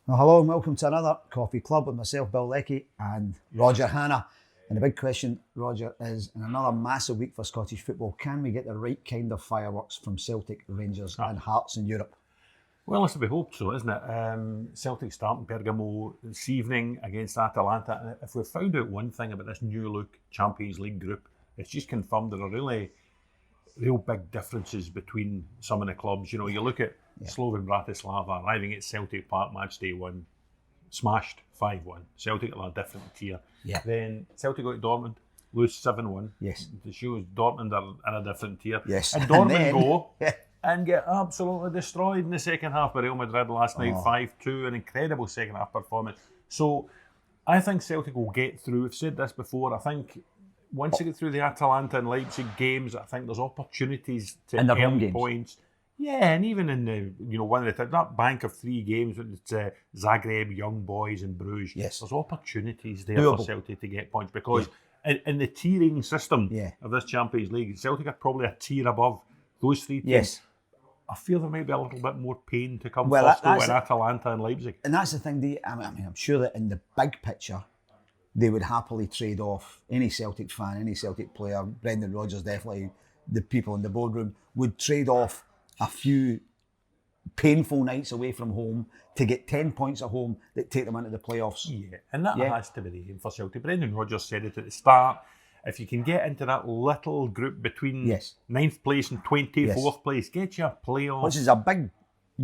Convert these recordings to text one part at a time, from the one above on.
Well, hello and welcome to another Coffee Club with myself, Bill Leckie, and Roger Hanna. And the big question, Roger, is in another massive week for Scottish football, can we get the right kind of fireworks from Celtic, Rangers and Hearts in Europe? Well, it's to be hoped so, isn't it? Celtic start in Bergamo this evening against Atalanta. And if we've found out one thing about this new look Champions League group, it's just confirmed there are real big differences between some of the clubs. You know, you look at Slovan Bratislava arriving at Celtic Park match day one, smashed 5-1. Celtic are a different tier. Yeah. Then Celtic go to Dortmund, lose 7-1. Yes. It shows Dortmund are in a different tier. Yes. And Dortmund go and get absolutely destroyed in the second half by Real Madrid last night, 5-2, an incredible second half performance. So I think Celtic will get through. I've said this before, I think once you get through the Atalanta and Leipzig games, I think there's opportunities to earn points. Yeah, and even in the one of that bank of 3 games with Zagreb, Young Boys, and Bruges. Yes. There's opportunities there for Celtic to get points because in the tiering system of this Champions League, Celtic are probably a tier above those 3 teams. Yes. I feel there may be a little bit more pain to come first though in Atalanta and Leipzig. And that's the thing. I'm sure that in the big picture, they would happily trade off any Celtic fan, any Celtic player. Brendan Rodgers, definitely the people in the boardroom, would trade off a few painful nights away from home to get 10 points at home that take them into the playoffs. Yeah, and that has to be the aim for Celtic. Brendan Rodgers said it at the start. If you can get into that little group between 9th place and 24th place, get you a playoff. Which is a big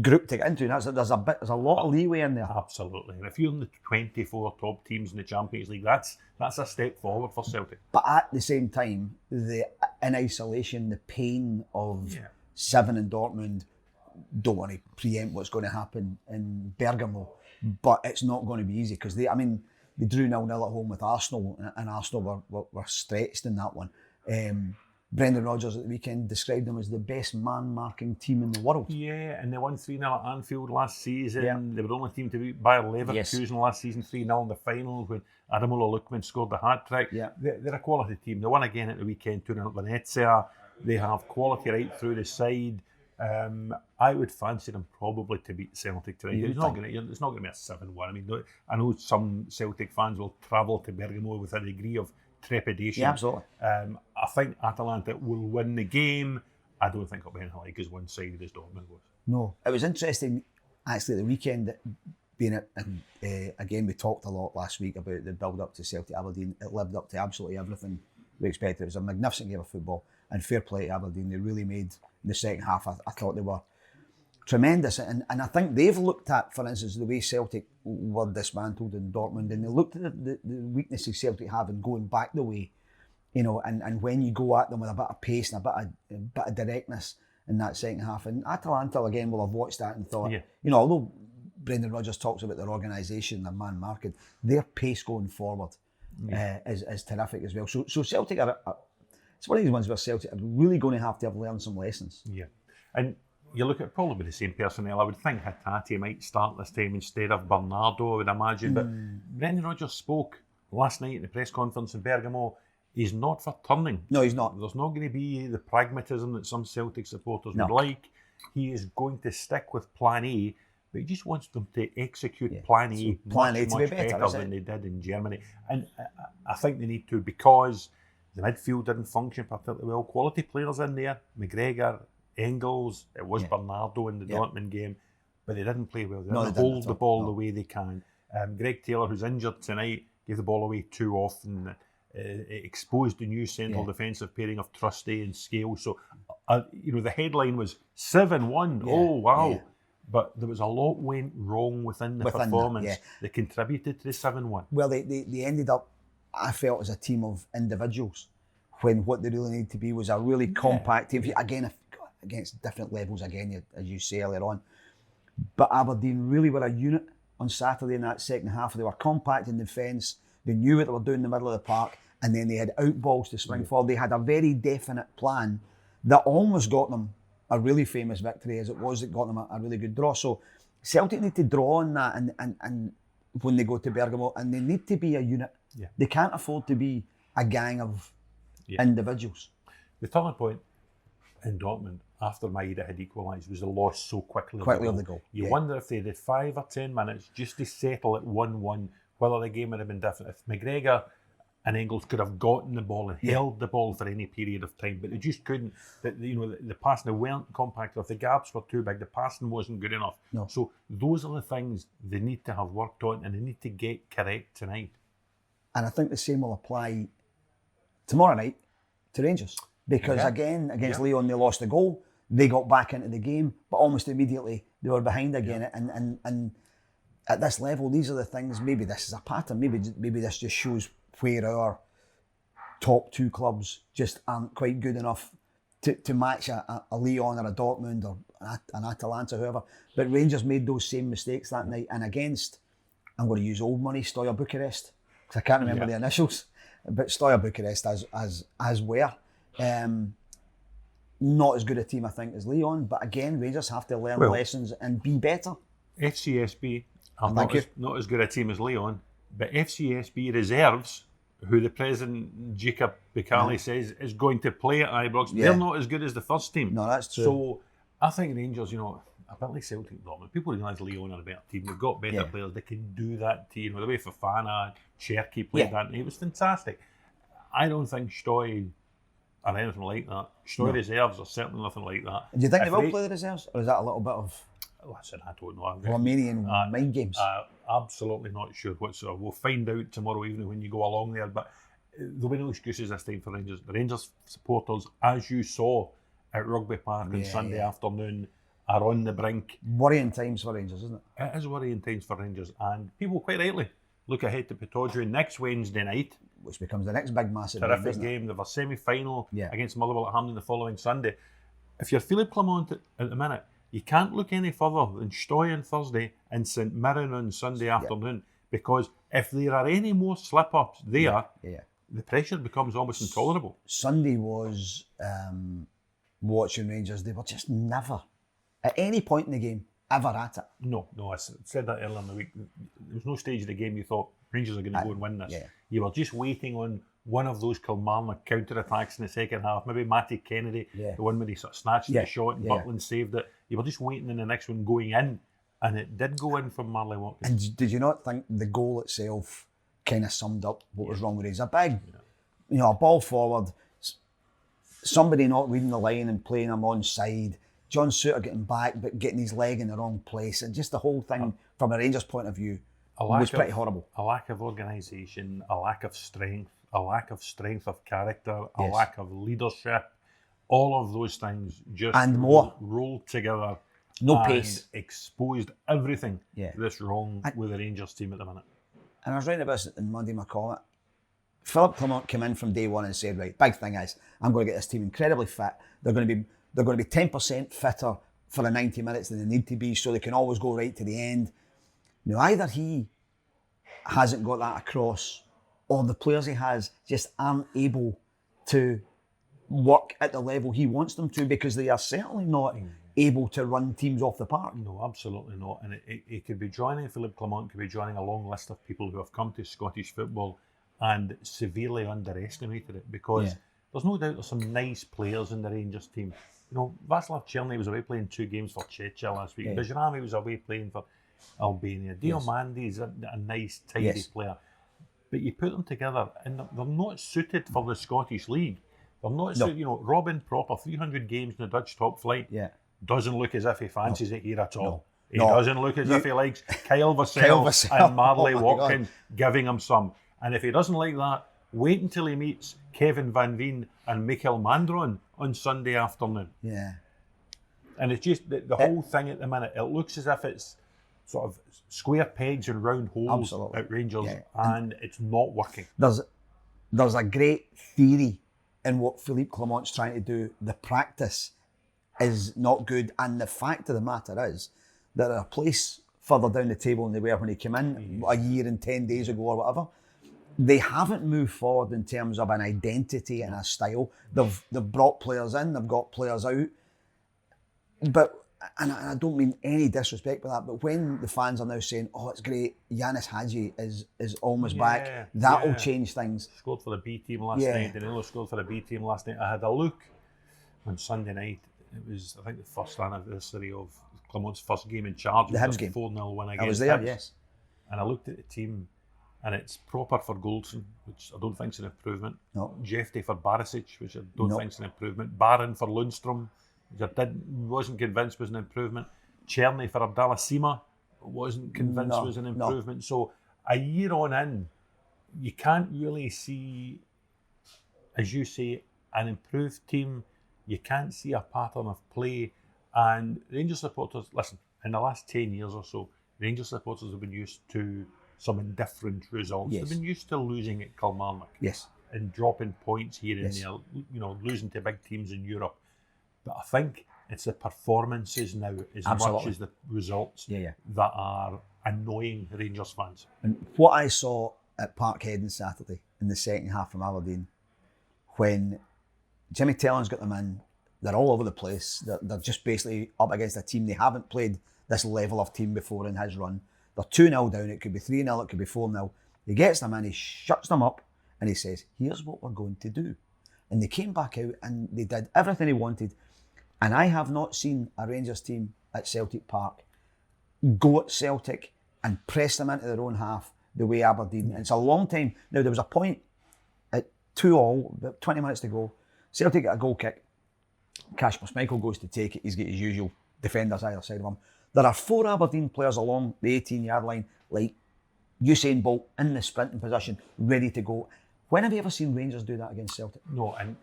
group to get into. There's a lot of leeway in there. Absolutely. And if you're in the 24 top teams in the Champions League, that's a step forward for Celtic. But at the same time, in isolation, the pain of 7 in Dortmund, don't want to preempt what's going to happen in Bergamo, but it's not going to be easy because they drew 0-0 at home with Arsenal, and Arsenal were stretched in that one. Brendan Rodgers at the weekend described them as the best man-marking team in the world. Yeah, and they won 3-0 at Anfield last season. Yeah. They were the only team to beat Bayer Leverkusen last season, 3-0 in the final when Ademola Lookman scored the hat-trick. Yeah. They're a quality team. They won again at the weekend, 2-0 at Venezia. They have quality right through the side. I would fancy them probably to beat Celtic tonight. It's not going to be a 7-1. I mean, I know some Celtic fans will travel to Bergamo with a degree of trepidation. Yeah, absolutely. I think Atalanta will win the game. I don't think it'll be anything like as one-sided as Dortmund was. No, it was interesting actually at the weekend again we talked a lot last week about the build-up to Celtic Aberdeen. It lived up to absolutely everything we expected. It was a magnificent game of football, and fair play to Aberdeen. They really made the second half. I thought they were tremendous, and I think they've looked at, for instance, the way Celtic were dismantled in Dortmund, and they looked at the weaknesses Celtic have in going back the way, and when you go at them with a bit of pace and a bit of directness in that second half. And Atalanta again will have watched that and thought, although Brendan Rodgers talks about their organisation, their man marking, their pace going forward is terrific as well. So Celtic are it's one of these ones where Celtic are really going to have learned some lessons. Yeah, and you look at probably the same personnel. I would think Hatate might start this time instead of Bernardo, I would imagine. But Brendan Rodgers spoke last night in the press conference in Bergamo. He's not for turning. No, he's not. There's not going to be the pragmatism that some Celtic supporters would like. He is going to stick with Plan A, but he just wants them to execute Plan A much better than they did in Germany. And I think they need to, because the midfield didn't function particularly well. Quality players in there, McGregor, Engels, it was Bernardo in the Dortmund game, but they didn't play well. They didn't hold the ball the way they can. Greg Taylor, who's injured tonight, gave the ball away too often. It exposed the new central defensive pairing of Trusty and Scale. So, the headline was 7-1. Oh, wow. Yeah. But there was a lot went wrong within the performance that contributed to the 7-1. Well, they ended up, I felt, as a team of individuals, when what they really needed to be was a really compact team. Again, against different levels, again, as you say earlier on. But Aberdeen really were a unit on Saturday in that second half. They were compact in defence. They knew what they were doing in the middle of the park, and then they had out balls to swing forward. They had a very definite plan that almost got them a really famous victory, as it was that got them a really good draw. So Celtic need to draw on that and when they go to Bergamo, and they need to be a unit. Yeah. They can't afford to be a gang of individuals. The turning point in Dortmund, after Maeda had equalised was the loss so quickly of the goal. You wonder if they had 5 or 10 minutes just to settle at 1-1, whether the game would have been different. If McGregor and Engels could have gotten the ball and held the ball for any period of time, but they just couldn't. The passing, they weren't compact enough. The gaps were too big. The passing wasn't good enough. No. So those are the things they need to have worked on, and they need to get correct tonight. And I think the same will apply tomorrow night to Rangers, because again against Lyon they lost the goal. They got back into the game, but almost immediately they were behind again. And at this level, these are the things. Maybe this is a pattern. Maybe this just shows where our top 2 clubs just aren't quite good enough to match a Lyon or a Dortmund or an Atalanta, whoever. But Rangers made those same mistakes that night, and against, I'm going to use old money, Steaua Bucharest, because I can't remember the initials, but Steaua Bucharest as were. Not as good a team, I think, as Lyon, but again, Rangers have to learn lessons and be better. FCSB are not as good a team as Lyon, but FCSB reserves, who the president Jacob Bicali says is going to play at Ibrox, they're not as good as the first team. No, that's true. So I think Rangers, a bit like Celtic, Dortmund, people realise Lyon are a better team. They've got better players. They can do that to the way Fofana, Cherky played that, and it was fantastic. I don't think Stoy are anything like that. Stoy reserves are certainly nothing like that. Do you think they will play the reserves, or is that a little bit of listen, I don't know. Romanian mind games? Absolutely not sure whatsoever. We'll find out tomorrow evening when you go along there, but there'll be no excuses this time for Rangers. The Rangers supporters, as you saw at Rugby Park on Sunday afternoon, are on the brink. Worrying times for Rangers, isn't it? It is worrying times for Rangers, and people quite rightly look ahead to Pittodrie next Wednesday night, which becomes the next big massive terrific game. They have a semi-final against Motherwell at Hampden the following Sunday. If you're Philippe Clement at the minute, you can't look any further than Stoy on Thursday and St Mirren on Sunday afternoon, because if there are any more slip-ups there, the pressure becomes almost intolerable. Sunday was watching Rangers. They were just never, at any point in the game, ever at it. No, I said that earlier in the week. There was no stage of the game you thought Rangers are going to go and win this. You were just waiting on one of those Kilmarnock counter-attacks in the second half. Maybe Matty Kennedy, the one where he sort of snatched the shot and Butland saved it. You were just waiting on the next one going in, and it did go in from Marley Watkins. And did you not think the goal itself kind of summed up what was wrong with it? It's a big, a ball forward, somebody not reading the line and playing him onside, John Suter getting back but getting his leg in the wrong place, and just the whole thing from a Rangers point of view was pretty horrible. A lack of organisation, a lack of strength, a lack of strength of character, a lack of leadership, all of those things just and more rolled together. No and pace. Exposed everything that's wrong with the Rangers team at the minute. And I was writing about this in Monday McCall. Philippe Clement came in from day one and said, right, big thing is, I'm going to get this team incredibly fit. They're going to be 10% fitter for the 90 minutes than they need to be, so they can always go right to the end. Now, either he hasn't got that across, or the players he has just aren't able to work at the level he wants them to, because they are certainly not able to run teams off the park. No, absolutely not. And it could be joining, Philippe Clement could be joining a long list of people who have come to Scottish football and severely underestimated it, because there's no doubt there's some nice players in the Rangers team. Václav Černý was away playing 2 games for Czechia last week. Bajrami was away playing for Albania. Diomande is a nice, tidy player. But you put them together and they're not suited for the Scottish League. They're not suited. Robin Proper, 300 games in the Dutch top flight. Doesn't look as if he fancies it here at all. He doesn't look as if he likes Kyle Vassell and Marley Watkins giving him some. And if he doesn't like that, wait until he meets Kevin Van Veen and Michael Mandron on Sunday afternoon. And it's just the whole thing at the minute, it looks as if it's sort of square pegs and round holes at Rangers, and it's not working. There's a great theory in what Philippe Clement's trying to do. The practice is not good, and the fact of the matter is that they're a place further down the table than they were when he came in a year and 10 days ago or whatever. They haven't moved forward in terms of an identity and a style. They've brought players in, they've got players out. But, and I don't mean any disrespect by that, but when the fans are now saying, oh, it's great, Yanis Hadji is almost back, that'll change things. Scored for the B team last night, Danilo scored for the B team last night. I had a look on Sunday night it was, I think, the first anniversary of Clement's first game in charge. The Hibs game. 4-0 win against I was there, Hibs. yes. And I looked at the team, and it's proper for Goldson, which I don't think is an improvement. No. Jefty for Barisic, which I don't think is an improvement. Barron for Lundstrom, which I wasn't convinced was an improvement. Czerny for Abdallah Sima, wasn't convinced was an improvement. So a year on in, you can't really see, as you say, an improved team. You can't see a pattern of play. And Rangers supporters, listen, in the last 10 years or so, Rangers supporters have been used to some indifferent results. Yes. They've been used to losing at Kilmarnock. Yes. And dropping points here and there, losing to big teams in Europe. But I think it's the performances now as much as the results that are annoying Rangers fans. And what I saw at Parkhead on Saturday in the second half from Aberdeen, when Jimmy Tellon's got them in, they're all over the place. They're just basically up against a team they haven't played this level of team before in his run. They're 2-0 down, it could be 3-0, it could be 4-0. He gets them in, he shuts them up, and he says, here's what we're going to do. And they came back out and they did everything he wanted. And I have not seen a Rangers team at Celtic Park go at Celtic and press them into their own half the way Aberdeen. And it's a long time. Now, there was a point at 2-2, about 20 minutes to go. Celtic got a goal kick. Kasper Schmeichel goes to take it. He's got his usual defenders either side of him. There are 4 Aberdeen players along the 18-yard line, like Usain Bolt in the sprinting position, ready to go. When have you ever seen Rangers do that against Celtic? No, and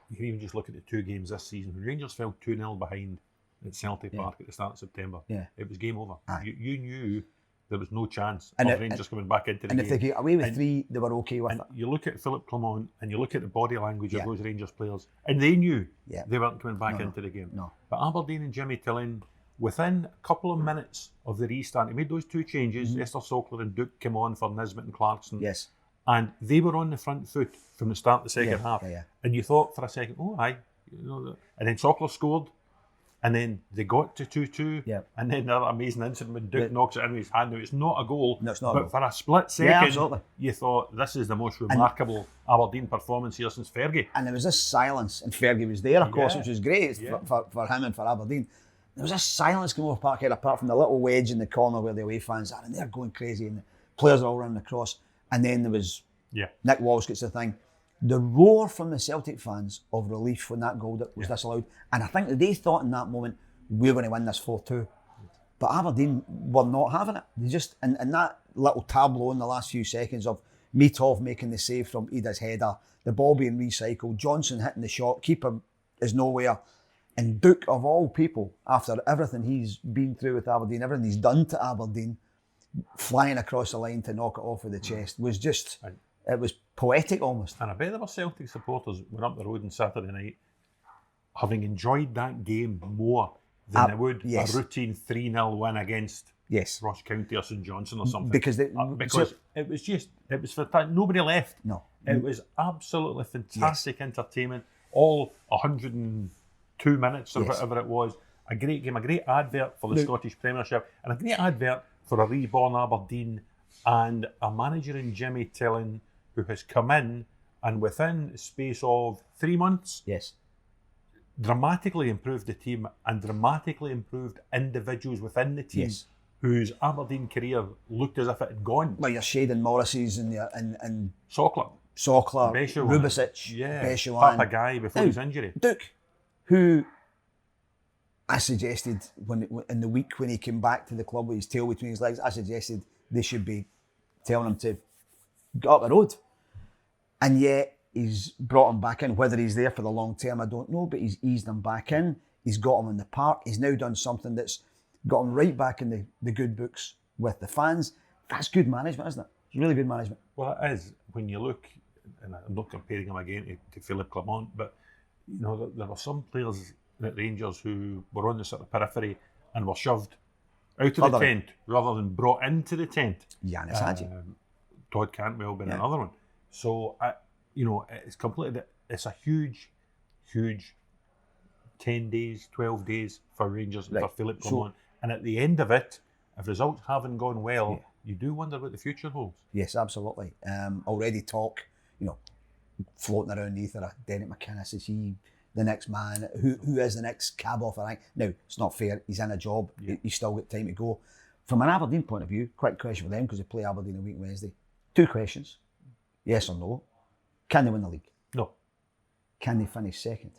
you can even just look at the 2 games this season. When Rangers fell 2-0 behind at Celtic Park at the start of September, it was game over. You knew there was no chance of Rangers coming back into the game. And if they get away with 3, they were okay with it. You look at Philippe Clement and you look at the body language of those Rangers players, and they knew they weren't coming back into the game. No. But Aberdeen and Jimmy Tillin, within a couple of minutes of the restart, he made those 2 changes. Esther Sokler and Duke came on for Nisbet and Clarkson. Yes. And they were on the front foot from the start of the second half. And you thought for a second, and then Sokler scored. And then they got to 2-2. And then that amazing incident when Duke knocks it in with his hand. Now, it's not a goal. No, it's not. But for a split second, you thought, this is the most remarkable Aberdeen performance here since Fergie. And there was this silence, and Fergie was there, of course, which was great for him and for Aberdeen. There was a silence coming over Parkhead, apart from the little wedge in the corner where the away fans are, and they're going crazy, and the players are all running across. And then there was Nick Walsh gets the thing. The roar from the Celtic fans of relief when that goal was disallowed. And I think that they thought in that moment, we're going to win this 4-2. But Aberdeen were not having it. They just, and that little tableau in the last few seconds of Mitov making the save from Ida's header, the ball being recycled, Johnson hitting the shot, keeper is nowhere. And Duke, of all people, after everything he's been through with Aberdeen, everything he's done to Aberdeen, flying across the line to knock it off with the chest was just, it was poetic almost. And I bet there were Celtic supporters went up the road on Saturday night having enjoyed that game more than they would a routine 3-0 win against Ross County or St Johnson or something. Because it was fantastic. Nobody left. No. It was absolutely fantastic entertainment. All 102 minutes or whatever it was. A great game, a great advert for the Scottish Premiership, and a great advert for a reborn Aberdeen and a manager in Jimmy Tillin who has come in and within a space of 3 months dramatically improved the team and dramatically improved individuals within the team whose Aberdeen career looked as if it had gone. Well, your Shaden Morrises and Sokler, Rubicic, Papa Guy before his injury. Duke, who I suggested when in the week when he came back to the club with his tail between his legs, I suggested they should be telling him to get up the road. And yet he's brought him back in. Whether he's there for the long term, I don't know, but he's eased him back in. He's got him in the park. He's now done something that's got him right back in the good books with the fans. That's good management, isn't it? It's really good management. Well, it is. When you look, and I'm not comparing him again to Philippe Clement, but you know, there were some players at Rangers who were on the sort of periphery and were shoved out of the tent rather than brought into the tent. Yanis Hadji. Todd Cantwell being another one. So, it's a huge 10 days, 12 days for Rangers and for Philippe Clement. And at the end of it, if results haven't gone well, you do wonder what the future holds. Yes, absolutely. Already talk, floating around the ether of Derek McInnes. Is he the next man, who is the next cab off a rank. Now, it's not fair. He's in a job. He's still got time to go. From an Aberdeen point of view, quick question for them, because they play Aberdeen a week Wednesday. 2 questions. Yes or no? Can they win the league? No. Can they finish second?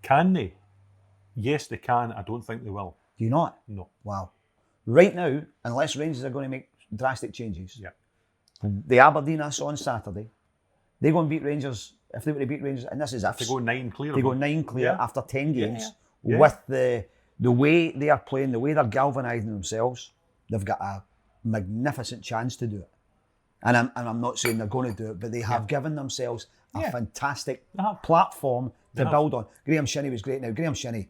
Can they? Yes, they can. I don't think they will. Do you not? No. Wow. Right now, unless Rangers are going to make drastic changes, the Aberdeen I saw on Saturday, they go and beat Rangers. If they were to beat Rangers, and this is if they go 9 clear. They go 9 clear after 10 games with the way they are playing, the way they're galvanising themselves. They've got a magnificent chance to do it. And I'm not saying they're going to do it, but they have given themselves a fantastic platform to build on. Graham Shinnie was great. Now, Graham Shinnie,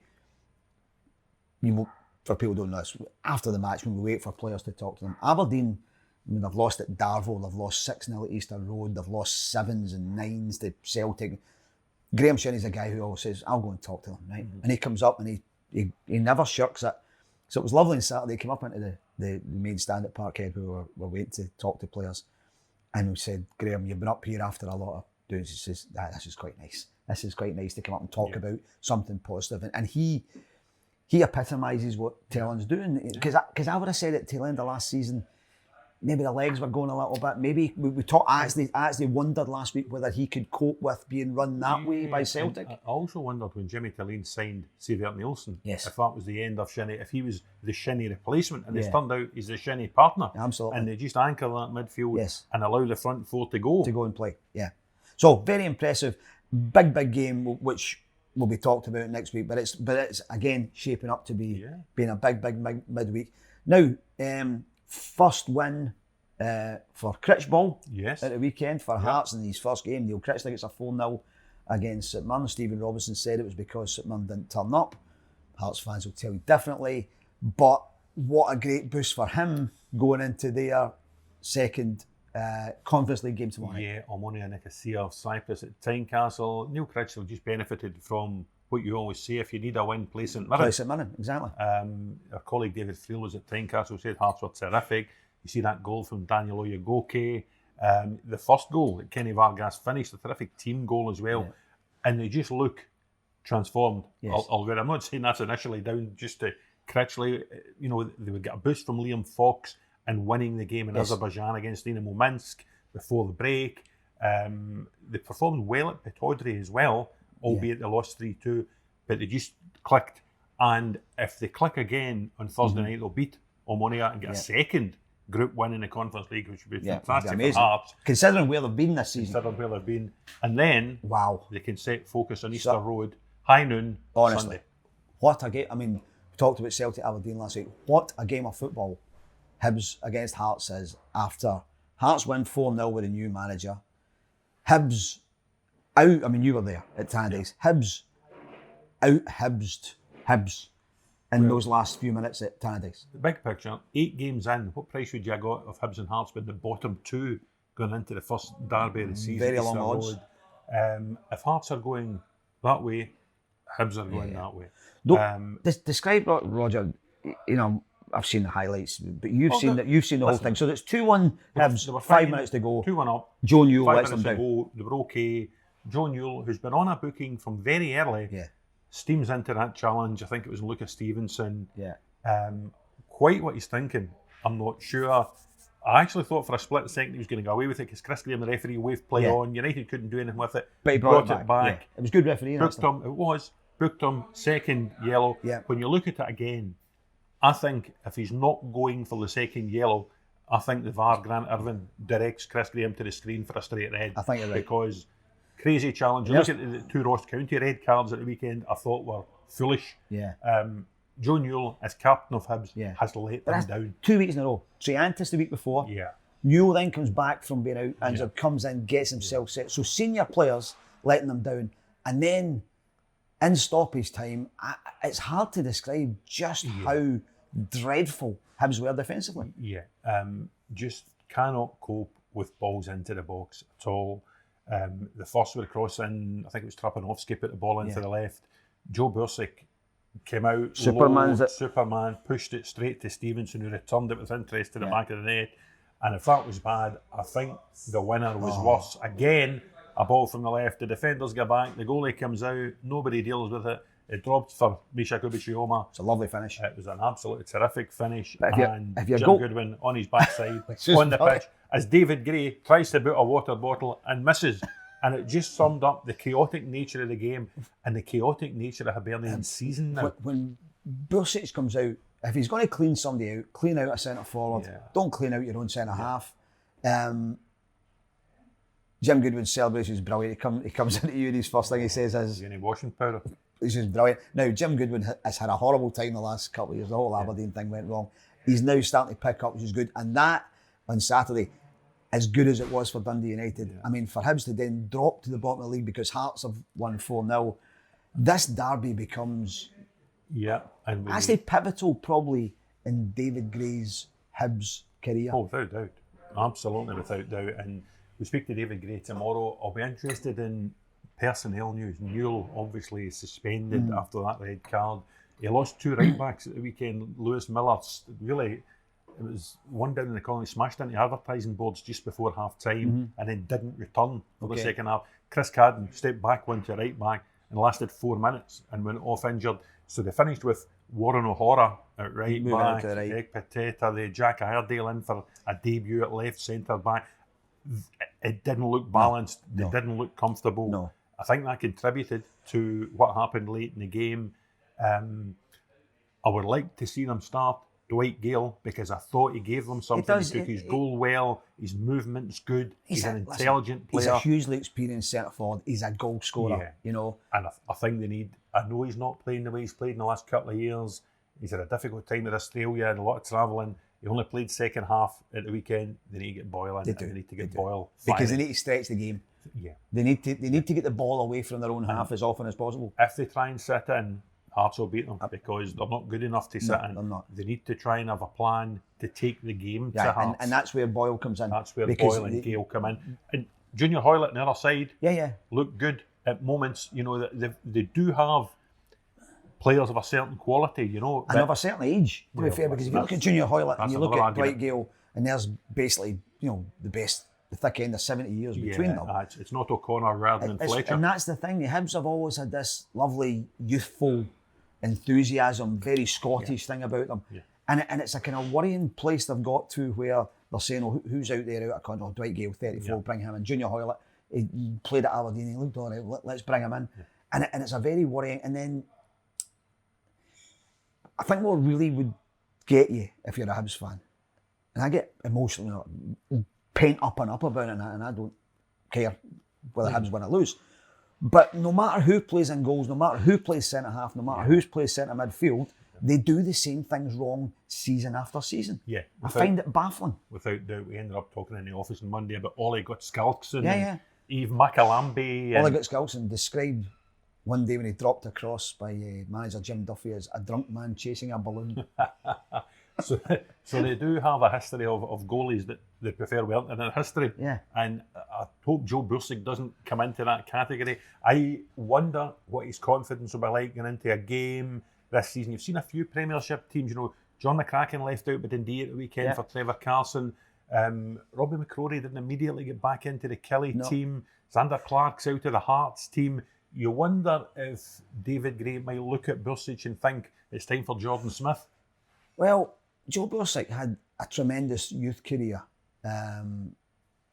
for people who don't know this, after the match, when we wait for players to talk to them, Aberdeen, they've lost at Darvel, they've lost 6-0 at Easter Road, they've lost 7s and 9s to Celtic. Graham Shinnie's a guy who always says, I'll go and talk to them, right? And he comes up and he never shirks it. So it was lovely on Saturday. He came up into the main stand at Parkhead where we were waiting to talk to players. And we said, Graham, you've been up here after a lot of doing this. He says, this is quite nice. This is quite nice to come up and talk about something positive. And he epitomises what Tellin's doing. Because I would have said at tail end of last season, maybe the legs were going a little bit. Maybe we talked. I actually wondered last week whether he could cope with being run that way by Celtic. I also wondered when Jimmy Tillane signed Sivert Nielsen, if that was the end of Shinnie, if he was the Shinnie replacement, and it's turned out he's the Shinnie partner. Absolutely. And they just anchor that midfield and allow the front four to go. To go and play, So very impressive. Big game, which will be talked about next week, but it's again shaping up to be being a big midweek. Now, first win for Critchball at the weekend for Hearts in his first game. Neil Critchley gets a 4-0 against St Mirren. Stephen Robinson said it was because St Mirren didn't turn up. Hearts fans will tell you differently, but what a great boost for him going into their second Conference League game tomorrow. Omonia Nicosia of Cyprus at Tynecastle. Neil Critchley just benefited from what you always say, if you need a win, play St Mirren. Play St Mirren, exactly. Our colleague David Friel was at Tynecastle, said Hearts were terrific. You see that goal from Daniel Oyegoke. The first goal that Kenny Vargas finished, a terrific team goal as well. And they just look transformed. Although I'm not saying that's initially down just to Critchley. You know, they would get a boost from Liam Fox and winning the game in Azerbaijan against Dynamo Minsk before the break. They performed well at Pitaudry as well, albeit they lost 3-2, but they just clicked. And if they click again on Thursday night, they'll beat Omonia and get a second group win in the Conference League, which would be fantastic for Hearts. Considering where they've been this season. Considering where they've been. And then they can set focus on Easter Road, high noon, Sunday. What a game. I mean, we talked about Celtic Aberdeen last week. What a game of football Hibs against Hearts is after Hearts win 4-0 with a new manager. Hibs out, I mean, you were there at Tannadice. Hibs out Hibs in those last few minutes at Tannadice. The big picture, 8 games in, what price would you have got of Hibs and Hearts with the bottom 2 going into the first derby of the season? Very long odds. If Hearts are going that way, Hibs are going that way. Describe, Roger, you know, I've seen the highlights, but you've seen the whole thing. So it's 2-1 Hibs, 5 minutes to go. 2-1 up. Joe Newell 5 lets them minutes down. to go. They were okay. Joe Newell, who's been on a booking from very early, steams into that challenge. I think it was Lucas Stevenson. Quite what he's thinking, I'm not sure. I actually thought for a split second he was going to go away with it because Chris Graham, the referee, waved play on. United couldn't do anything with it. But he brought it back. Yeah. It was good refereeing. Booked him, second yellow. When you look at it again, I think if he's not going for the second yellow, I think the VAR, Grant Irvin, directs Chris Graham to the screen for a straight red. I think you're right. Because crazy challenge. You look at the 2 Ross County red cards at the weekend, I thought were foolish. Joe Newell, as captain of Hibs, has let them down. 2 weeks in a row. Triantis the week before. Newell then comes back from being out, injured, comes in, gets himself set. So senior players letting them down. And then in stoppage time, it's hard to describe just how dreadful Hibs were defensively. Just cannot cope with balls into the box at all. The first with a cross in, I think it was Trapanovsky put the ball into the left. Joe Bursick came out, Superman, pushed it straight to Stevenson, who returned it with interest to the back of the net. And if that was bad, I think the winner was worse. Again, a ball from the left, the defenders go back, the goalie comes out, nobody deals with it. It dropped for Misha Kubichioma. It's a lovely finish. It was an absolutely terrific finish. If you're Jim Goodwin on his backside, on the pitch, as David Gray tries to boot a water bottle and misses. And it just summed up the chaotic nature of the game and the chaotic nature of Hibernian's season now. When Bursic comes out, if he's going to clean somebody out, clean out a centre forward. Yeah. Don't clean out your own centre half. Jim Goodwin's celebration is brilliant. He comes into you and his first thing he says is... You need washing powder. He's just brilliant. Now, Jim Goodwin has had a horrible time the last couple of years. The whole Aberdeen thing went wrong. He's now starting to pick up, which is good. And that, on Saturday, as good as it was for Dundee United. Yeah. I mean, for Hibs to then drop to the bottom of the league because Hearts have won 4-0, this derby becomes... Yeah. And actually pivotal probably in David Gray's Hibs career. Oh, without doubt. Absolutely without doubt. And we speak to David Gray tomorrow. I'll be interested in personnel news. Neil obviously is suspended after that red card. He lost 2 right backs at the weekend. Lewis Miller, really, it was one down in the corner. He smashed into advertising boards just before half time and then didn't return for the second half. Chris Cadden stepped back, went to right back and lasted 4 minutes and went off injured. So they finished with Warren O'Hara at right back, Egg Pateta, the Jack Iredale in for a debut at left centre back. It didn't look balanced. It didn't look comfortable. No. I think that contributed to what happened late in the game. I would like to see them start Dwight Gale because I thought he gave them something. He took his goal well. His movement's good. He's an intelligent player. He's a hugely experienced centre forward. He's a goal scorer, you know. And I think they need... I know he's not playing the way he's played in the last couple of years. He's had a difficult time with Australia and a lot of travelling. He only played second half at the weekend. They need to get Boyle in. They need to get Boyle because they need to stretch the game. Yeah, they need to get the ball away from their own half as often as possible. If they try and sit in, Hearts will beat them because they're not good enough to sit in. They're not. They need to try and have a plan to take the game to Hearts. And that's where Boyle comes in. That's where Boyle and Gale come in. And Junior Hoylett on the other side, look good at moments. You know, they do have players of a certain quality, you know. And of a certain age, to be fair, because if you look at Junior Hoylett and you look at Dwight Gale, and there's basically, you know, the thick end of 70 years between them. It's not O'Connor rather than Fletcher. And that's the thing, the Hibs have always had this lovely, youthful enthusiasm, very Scottish thing about them. Yeah. And it's a kind of worrying place they've got to where they're saying, oh, who's out there out of contract? Dwight Gale, 34, bring him in. Junior Hoylett, he played at Aberdeen, he looked all right, let's bring him in. Yeah. And it's a very worrying, and then I think what really would get you if you're a Hibs fan, and I get emotionally pent up and up about it, and I don't care whether Hibs win or lose, but no matter who plays in goals, no matter who plays centre half, no matter who plays centre midfield, they do the same things wrong season after season. Yeah, I find it baffling. Without doubt, we ended up talking in the office on Monday about Ollie Gutskallsson and Eve Makalambi. Ollie Gutskallsson described one day when he dropped across by manager Jim Duffy as a drunk man chasing a balloon. So they do have a history of goalies that they prefer well in their history. Yeah. And I hope Joe Bursik doesn't come into that category. I wonder what his confidence will be like going into a game this season. You've seen a few Premiership teams, you know, John McCracken left out with Dundee at the weekend for Trevor Carson. Robbie McCrory didn't immediately get back into the Kelly team. Xander Clark's out of the Hearts team. You wonder if David Gray might look at Bursic and think it's time for Jordan Smith. Well, Joe Bursic had a tremendous youth career.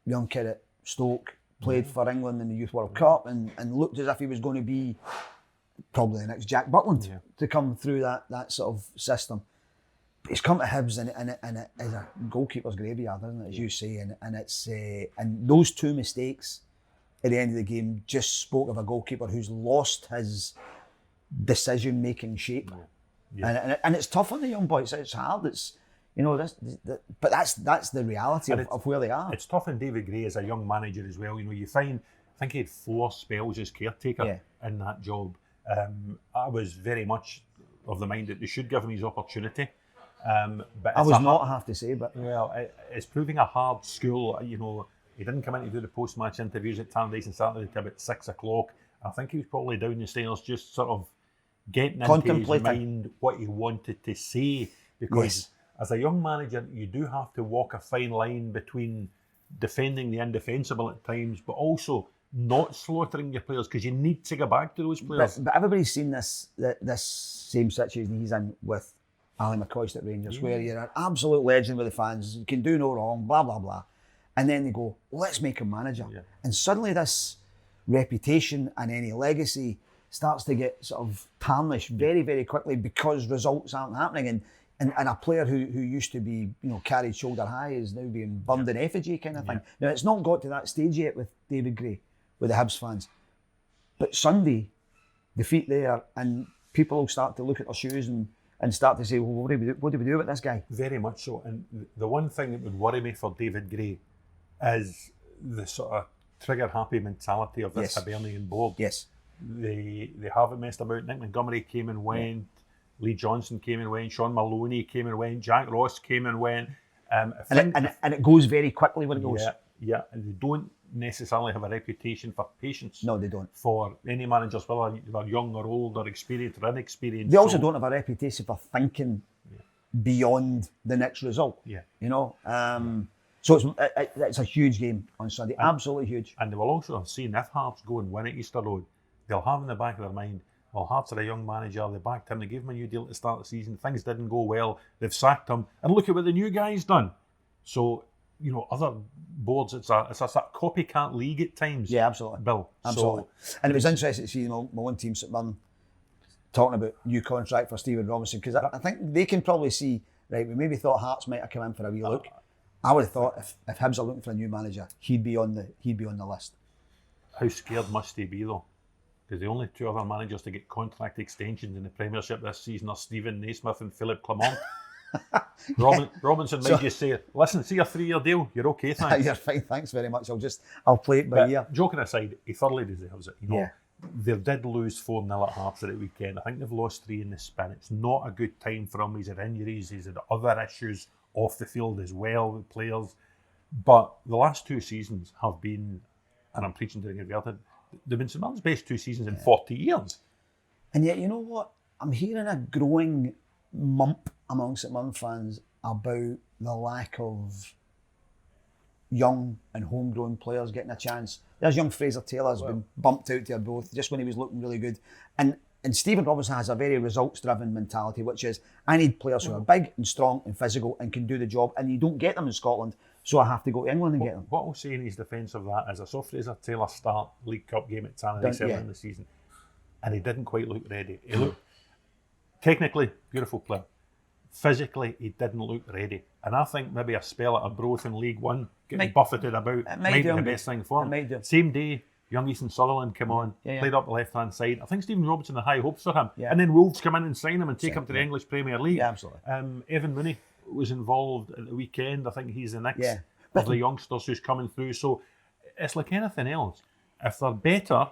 Young kid at Stoke, played for England in the Youth World Cup and looked as if he was going to be probably the next Jack Butland to come through that sort of system. But he's come to Hibs and it is a goalkeeper's graveyard, isn't it, as you say, and it's and those 2 mistakes at the end of the game just spoke of a goalkeeper who's lost his decision-making shape. Yeah. And it's tough on the young boys. It's hard. It's, you know, but that's the reality of where they are. It's tough on David Gray as a young manager as well. You know, you find, I think he had 4 spells as caretaker in that job. I was very much of the mind that they should give him his opportunity. But I was not, I have to say, but... Well, it's proving a hard school. You know, he didn't come in to do the post-match interviews at Tannadice and Saturday till about 6 o'clock. I think he was probably down the stairs just sort of getting into his mind what he wanted to say. Because as a young manager, you do have to walk a fine line between defending the indefensible at times, but also not slaughtering your players, because you need to go back to those players. But everybody's seen this same situation he's in with Ali McCoist at Rangers, where you're an absolute legend with the fans, you can do no wrong, blah, blah, blah. And then they go, let's make him manager. Yeah. And suddenly this reputation and any legacy starts to get sort of tarnished very, very quickly because results aren't happening. And a player who used to be, carried shoulder high is now being burned in effigy kind of thing. Now, it's not got to that stage yet with David Gray, with the Hibs fans. But Sunday, defeat there, and people will start to look at their shoes and start to say, well, what do we do with this guy? Very much so. And the one thing that would worry me for David Gray is the sort of trigger-happy mentality of this Hibernian board. Yes. They haven't messed about. Nick Montgomery came and went. Lee Johnson came and went. Sean Maloney came and went. Jack Ross came and went. And it goes very quickly when it goes. Yeah. And they don't necessarily have a reputation for patience. No, they don't. For any managers, whether they're young or old or experienced or inexperienced. They also don't have a reputation for thinking beyond the next result. Yeah. So it's a huge game on Sunday, absolutely huge. And they will also have seen if Hearts go and win at Easter Road, they'll have in the back of their mind, well, Hearts are a young manager, they backed him, they gave him a new deal at the start of the season, things didn't go well, they've sacked him, and look at what the new guy's done. So, other boards, it's a sort of copycat league at times. Yeah, absolutely. Bill. Absolutely. And it was interesting to see my own team, St Mirren, talking about new contract for Stephen Robinson, because I think they can probably see, right, we maybe thought Hearts might have come in for a wee look. I would have thought if Hibs are looking for a new manager, he'd be on the list. How scared must he be though? Because the only two other managers to get contract extensions in the Premiership this season are Stephen Naismith and Philippe Clement. Robinson might just say, "Listen, see a 3-year deal. You're okay, thanks." You're fine, thanks very much. I'll play it by ear. Joking aside, he thoroughly deserves it. They did lose 4-0 at Hearts at the weekend. I think they've lost 3 in the spin. It's not a good time for him. He's had injuries. He's had other issues off the field as well with players. But the last 2 seasons have been, and I'm preaching to the inverted, they've been St Mirren's best 2 seasons in 40 years. And yet, you know what? I'm hearing a growing mump among St Mirren fans about the lack of young and homegrown players getting a chance. There's young Fraser Taylor's been bumped out to both just when he was looking really good. And Stephen Robinson has a very results-driven mentality, which is, I need players who are big and strong and physical and can do the job, and you don't get them in Scotland, so I have to go to England and get them. What I'll say in his defence of that is I saw Fraser Taylor start League Cup game at Tannadice earlier in the season, and he didn't quite look ready. He looked, technically, beautiful player. Physically, he didn't look ready. And I think maybe a spell at Arbroath in League One, getting buffeted about, might be the best thing for him. Same day, young Ethan Sutherland came on, played up the left-hand side. I think Stephen Robinson had high hopes for him. Yeah. And then Wolves come in and sign him and take him to the English Premier League. Yeah, absolutely. Evan Mooney was involved at the weekend. I think he's the next of the youngsters who's coming through. So it's like anything else. If they're better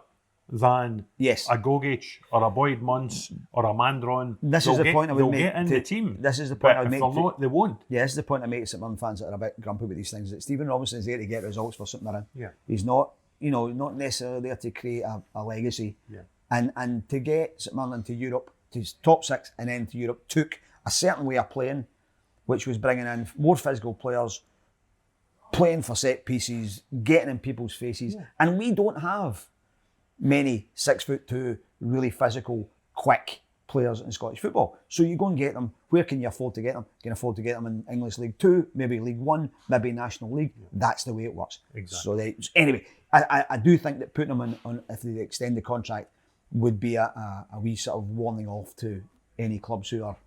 than a Gogic or a Boyd Munce or a Mandron, this is the point I would make. Get in the team. This is the point I would make. If they're not, they won't. Yeah, this is the point I make to St Mirren fans that are a bit grumpy with these things. That Stephen Robinson is there to get results for St Mirren. Yeah. He's not, not necessarily there to create a legacy. Yeah. And to get St Mirren into Europe, to top 6 and then to Europe, took a certain way of playing, which was bringing in more physical players, playing for set pieces, getting in people's faces. Yeah. And we don't have many 6'2", really physical, quick players in Scottish football. So you go and get them. Where can you afford to get them? You can afford to get them in English League 2, maybe League 1, maybe National League. Yeah. That's the way it works. Exactly. So anyway, I do think that putting them on if they extend the contract would be a wee sort of warning off to any clubs who are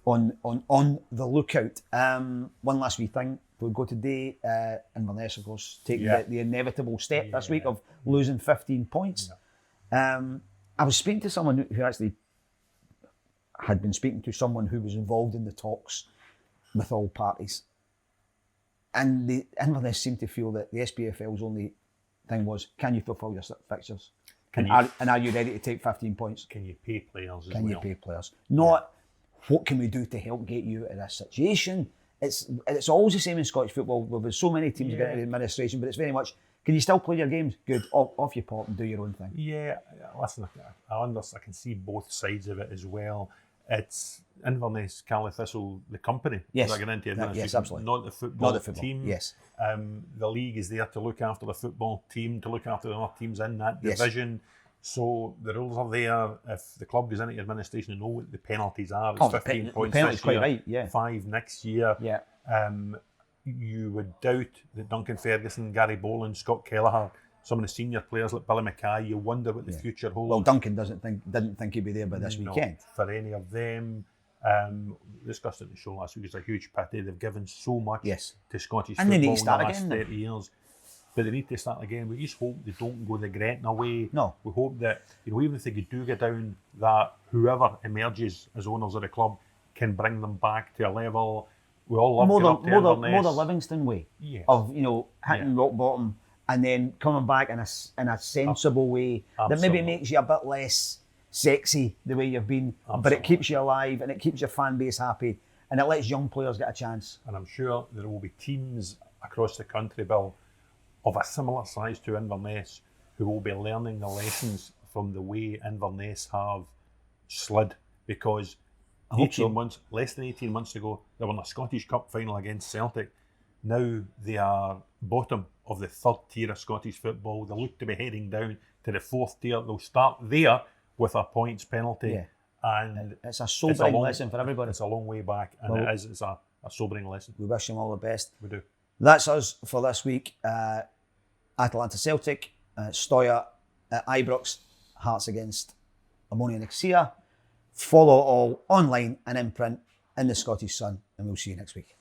on the lookout. One last wee thing. We'll go today, Inverness, of course, taking the inevitable step this week of losing 15 points. Yeah. I was speaking to someone who actually had been speaking to someone who was involved in the talks with all parties. And the Inverness seemed to feel that the SPFL's only thing was, can you fulfil your fixtures? And are you ready to take 15 points? Can you pay players as well? Can you pay players? Not, what can we do to help get you out of this situation? It's always the same in Scottish football. There's so many teams getting into administration, but it's very much, can you still play your games? Good, off you pop and do your own thing. Yeah, listen, I can see both sides of it as well. It's Inverness, Cali Thistle, the company. Yes. Yes, absolutely. Not the football team. Yes. The league is there to look after the football team, to look after the other teams in that division. So the rules are there. If the club goes into administration, they know what the penalties are. It's 15 points this year, right, yeah. 5 next year. Yeah. You would doubt that Duncan Ferguson, Gary Boland, Scott Kelleher, some of the senior players like Billy Mackay, you wonder what the future holds. Well, Duncan didn't think he'd be there by this weekend. For any of them. Discussed it in the show last week. It's a huge pity. They've given so much to Scottish football they need to start in the last again, 30 years. But they need to start again. We just hope they don't go the Gretna way. No. We hope that, even if they do go down, that whoever emerges as owners of the club can bring them back to a level. We all love more Inverness. the Livingston way of hitting rock bottom and then coming back in a sensible way that maybe makes you a bit less sexy the way you've been, but it keeps you alive and it keeps your fan base happy and it lets young players get a chance. And I'm sure there will be teams across the country, Bill, of a similar size to Inverness who will be learning the lessons from the way Inverness have slid, because less than 18 months ago, they were in a Scottish Cup final against Celtic. Now they are bottom of the 3rd tier of Scottish football. They look to be heading down to the 4th tier. They'll start there with a points penalty. Yeah. And it's a sobering lesson for everybody. It's a long way back, and it's a sobering lesson. We wish them all the best. We do. That's us for this week. Atalanta Celtic, Stoya at Ibrox, Hearts against Omonia Nicosia. Follow all online and in print in the Scottish Sun, and we'll see you next week.